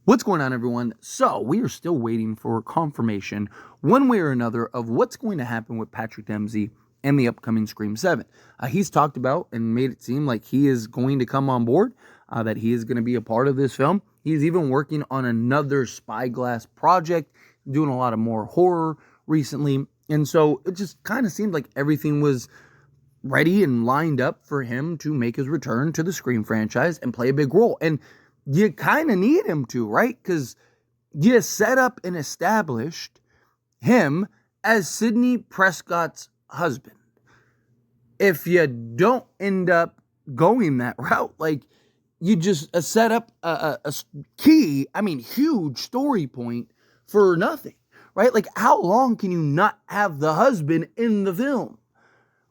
What's going on, everyone? So, we are still waiting for confirmation, one way or another, of what's going to happen with Patrick Dempsey and the upcoming Scream 7. He's talked about and made it seem like he is going to come on board, that he is going to be a part of this film. He's even working on another Spyglass project, doing a lot of more horror recently. And so, it just kind of seemed like everything was ready and lined up for him to make his return to the Scream franchise and play a big role. And you kind of need him to, right? Because you set up and established him as Sidney Prescott's husband. If you don't end up going that route, like, you just set up a huge story point for nothing, right? Like, how long can you not have the husband in the film,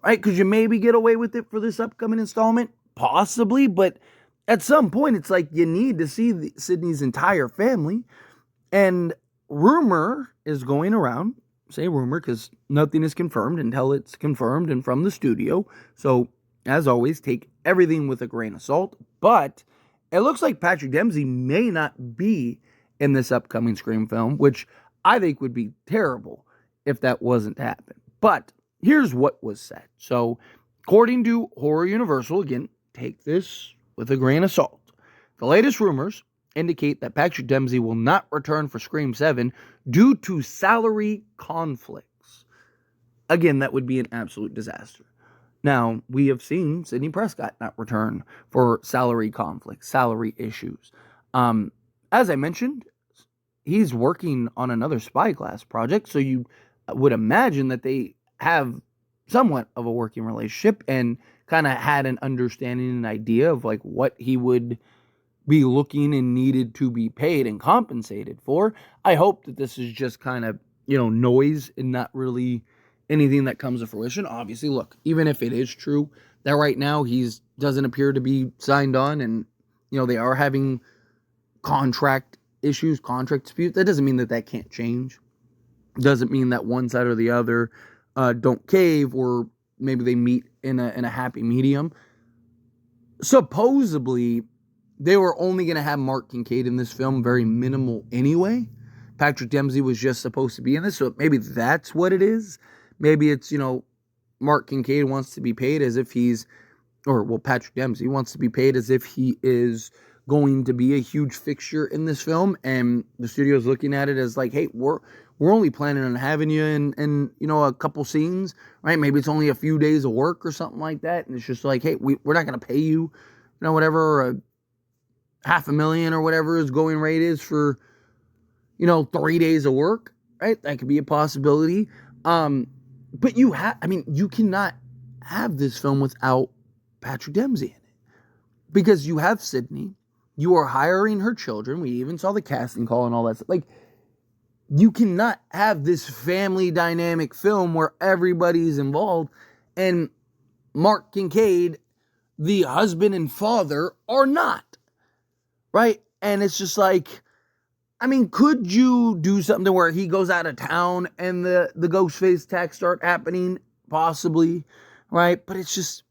right? Because you maybe get away with it for this upcoming installment, possibly, but at some point, it's like you need to see Sidney's entire family. And rumor is going around, say rumor because nothing is confirmed until it's confirmed and from the studio. So, as always, take everything with a grain of salt. But it looks like Patrick Dempsey may not be in this upcoming Scream film, which I think would be terrible if that wasn't to happen. But here's what was said. So, according to Horror Universal, again, take this with a grain of salt. The latest rumors indicate that Patrick Dempsey will not return for Scream 7 due to salary conflicts. Again, that would be an absolute disaster. Now, we have seen Sidney Prescott not return for salary conflicts, salary issues. As I mentioned, he's working on another Spyglass project, so you would imagine that they have somewhat of a working relationship and kind of had an understanding and idea of like what he would be looking and needed to be paid and compensated for. I hope that this is just kind of, noise and not really anything that comes to fruition. Obviously, look, even if it is true that right now doesn't appear to be signed on and, they are having contract issues, contract disputes, that doesn't mean that can't change. Doesn't mean that one side or the other don't cave, or maybe they meet in a happy medium. Supposedly, they were only going to have Mark Kincaid in this film, very minimal anyway. Patrick Dempsey was just supposed to be in this, so maybe that's what it is. Maybe it's, Mark Kincaid wants to be paid as if Patrick Dempsey wants to be paid as if he is going to be a huge fixture in this film, and the studio's looking at it as like, hey, we're only planning on having you in a couple scenes, right? Maybe it's only a few days of work or something like that, and it's just like, hey, we're not going to pay you, whatever, $500,000 or whatever his going rate is for, 3 days of work, right? That could be a possibility. But you cannot have this film without Patrick Dempsey in it, because you have Sidney, you are hiring her children. We even saw the casting call and all that stuff. Like, you cannot have this family dynamic film where everybody's involved and Mark Kincaid, the husband and father, are not, right? And it's just like, could you do something where he goes out of town and the Ghostface attacks start happening? Possibly, right? But it's just,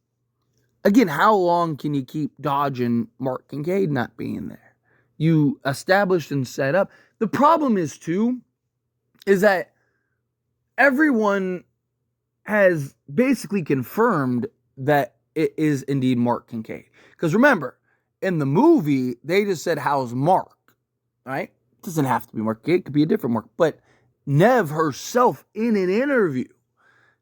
again, how long can you keep dodging Mark Kincaid not being there? You established and set up. The problem is that everyone has basically confirmed that it is indeed Mark Kincaid. Because remember, in the movie, they just said, how's Mark? Right? It doesn't have to be Mark Kincaid. It could be a different Mark. But Neve herself in an interview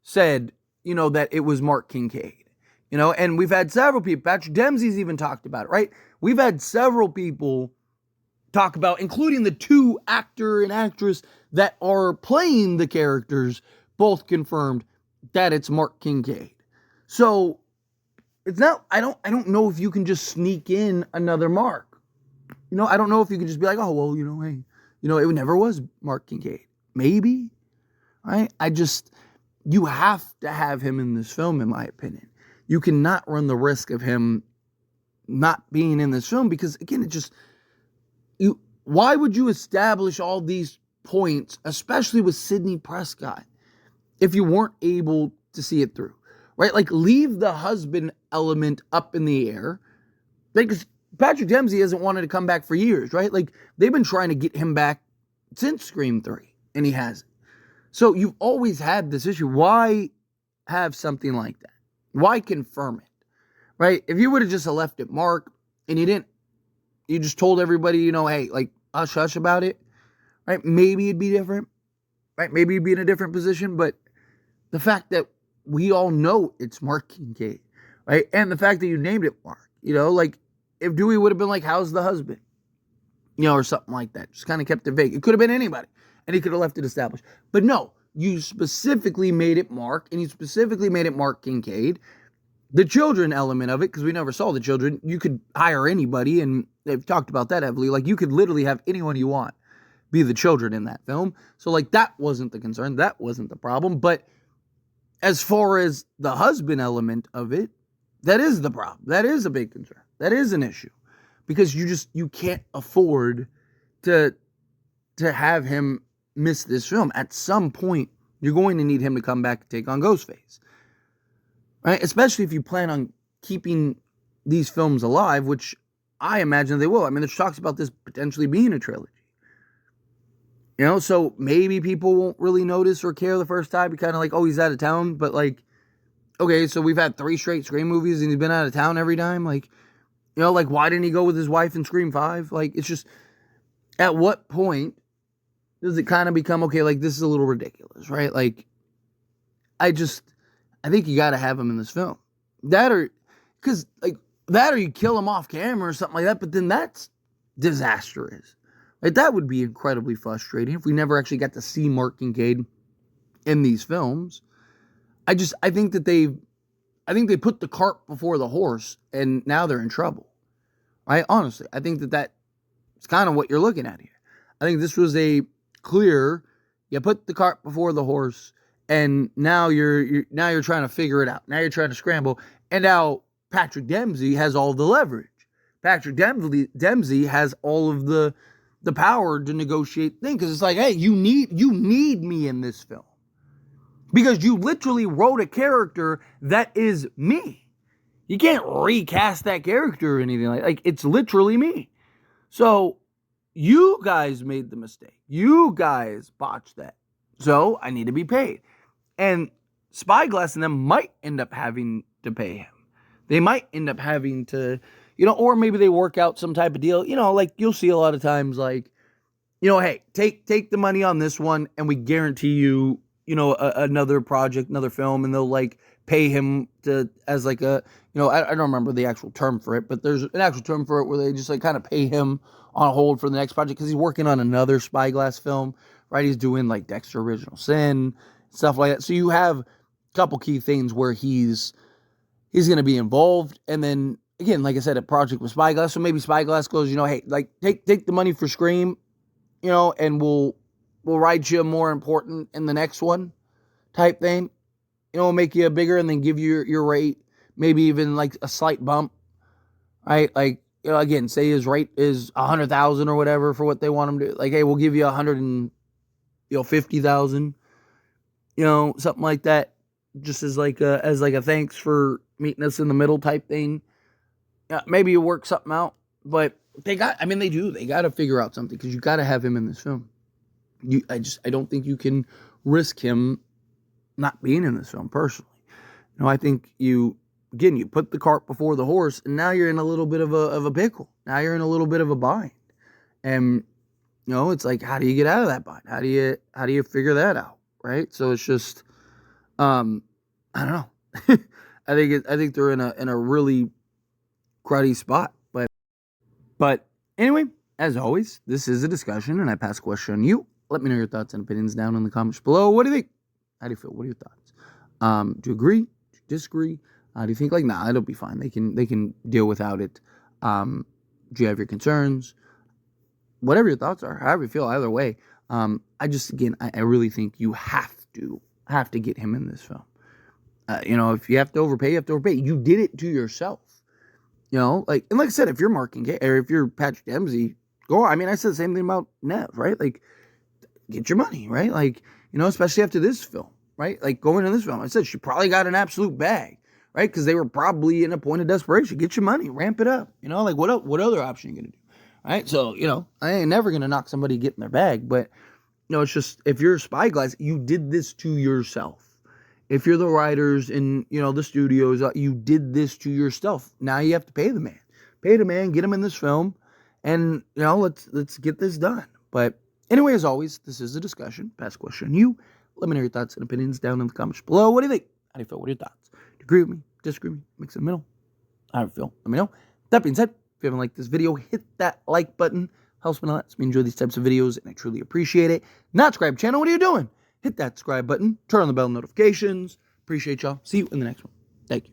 said, that it was Mark Kincaid. And we've had several people, Patrick Dempsey's even talked about it, right? We've had several people talk about, including the two actor and actress that are playing the characters, both confirmed that it's Mark Kincaid. So it's not, I don't know if you can just sneak in another Mark. I don't know if you can just be like, oh, well, hey, it never was Mark Kincaid. Maybe, right? You have to have him in this film, in my opinion. You cannot run the risk of him not being in this film because, again, why would you establish all these points, especially with Sidney Prescott, if you weren't able to see it through, right? Like, leave the husband element up in the air. Like, Patrick Dempsey hasn't wanted to come back for years, right? Like, they've been trying to get him back since Scream 3, and he hasn't. So you've always had this issue. Why have something like that? Why confirm it, right? If you would have just left it mark and you just told everybody, hey, like, hush hush about it, right? Maybe it'd be different, right? Maybe you'd be in a different position, but the fact that we all know it's Mark Kincaid, right? And the fact that you named it Mark, like, if Dewey would have been like, how's the husband? Or something like that. Just kind of kept it vague. It could have been anybody, and he could have left it established. But no, you specifically made it Mark, and you specifically made it Mark Kincaid. The children element of it, because we never saw the children, you could hire anybody, and they've talked about that heavily. Like, you could literally have anyone you want be the children in that film. So, like, that wasn't the concern. That wasn't the problem. But as far as the husband element of it, that is the problem. That is a big concern. That is an issue. Because you can't afford to have him miss this film. At some point, you're going to need him to come back and take on Ghostface. Right? Especially if you plan on keeping these films alive, which I imagine they will. I mean, there's talks about this potentially being a trilogy. So maybe people won't really notice or care the first time. You're kind of like, oh, he's out of town. But like, okay, so we've had 3 straight Scream movies and he's been out of town every time. Like, like, why didn't he go with his wife in Scream 5? Like, it's just, at what point does it kind of become, okay, like, this is a little ridiculous, right? Like, I think you got to have him in this film. That or you kill him off camera or something like that, but then that's disastrous. Like, that would be incredibly frustrating if we never actually got to see Mark Kincaid in these films. I think they put the cart before the horse, and now they're in trouble. Right? Honestly, I think that's kind of what you're looking at here. I think this was a clear, you put the cart before the horse, and now you're trying to figure it out. Now you're trying to scramble, and now Patrick Dempsey has all the leverage. Patrick Dempsey has all of the power to negotiate things, because it's like, hey, you need me in this film. Because you literally wrote a character that is me. You can't recast that character or anything like it's literally me. So you guys made the mistake. You guys botched that. So I need to be paid. And Spyglass and them might end up having to pay him. They might end up having to, or maybe they work out some type of deal. Like, you'll see a lot of times, like, hey, take the money on this one and we guarantee you, another project, another film, and they'll like pay him as like a, I don't remember the actual term for it, but there's an actual term for it where they just like kind of pay him on hold for the next project because he's working on another Spyglass film, right? He's doing like Dexter Original Sin, stuff like that. So you have a couple key things where he's going to be involved. And then again, like I said, a project with Spyglass. So maybe Spyglass goes, hey, like take the money for Scream, and we'll write you more important in the next one type thing. We'll make you bigger and then give you your rate, maybe even like a slight bump, right? Like, again, say his rate is $100,000 or whatever for what they want him to do. Like, hey, we'll give you $150,000, something like that, just as like a thanks for meeting us in the middle type thing. Yeah, maybe you work something out, but they got to figure out something because you got to have him in this film. I don't think you can risk him not being in this film personally. I think you put the cart before the horse, and now you're in a little bit of a pickle. Now you're in a little bit of a bind, and it's like, how do you get out of that bind? How do you figure that out, right? So it's just, I don't know. I think they're in a really cruddy spot, but anyway, as always, this is a discussion, and I pass a question on you. Let me know your thoughts and opinions down in the comments below. What do you think? How do you feel? What are your thoughts? Do you agree? Do you disagree? Do you think nah, it'll be fine. They can deal without it. Do you have your concerns? Whatever your thoughts are, however you feel, either way. I really think you have to get him in this film. If you have to overpay, you have to overpay. You did it to yourself. Like I said, if you're Mark Kincaid or if you're Patrick Dempsey, go. I mean, I said the same thing about Neve, right? Like, get your money, right? Like, especially after this film, right? Like, going into this film, I said she probably got an absolute bag, right? Because they were probably in a point of desperation. Get your money, ramp it up. Like what other option are you going to do? Right? So, I ain't never going to knock somebody getting their bag, but, it's just, if you're Spyglass, you did this to yourself. If you're the writers in, the studios, you did this to yourself. Now you have to pay the man. Pay the man, get him in this film, and, let's get this done. But anyway, as always, this is a discussion. Pass question on you. Let me know your thoughts and opinions down in the comments below. What do you think? How do you feel? What are your thoughts? Do you agree with me? Disagree with me? Mix in the middle? How do you feel? Let me know. That being said, if you haven't liked this video, hit that like button. Helps me a lot. Lets me enjoy these types of videos, and I truly appreciate it. Not subscribe channel. What are you doing? Hit that subscribe button. Turn on the bell notifications. Appreciate y'all. See you in the next one. Thank you.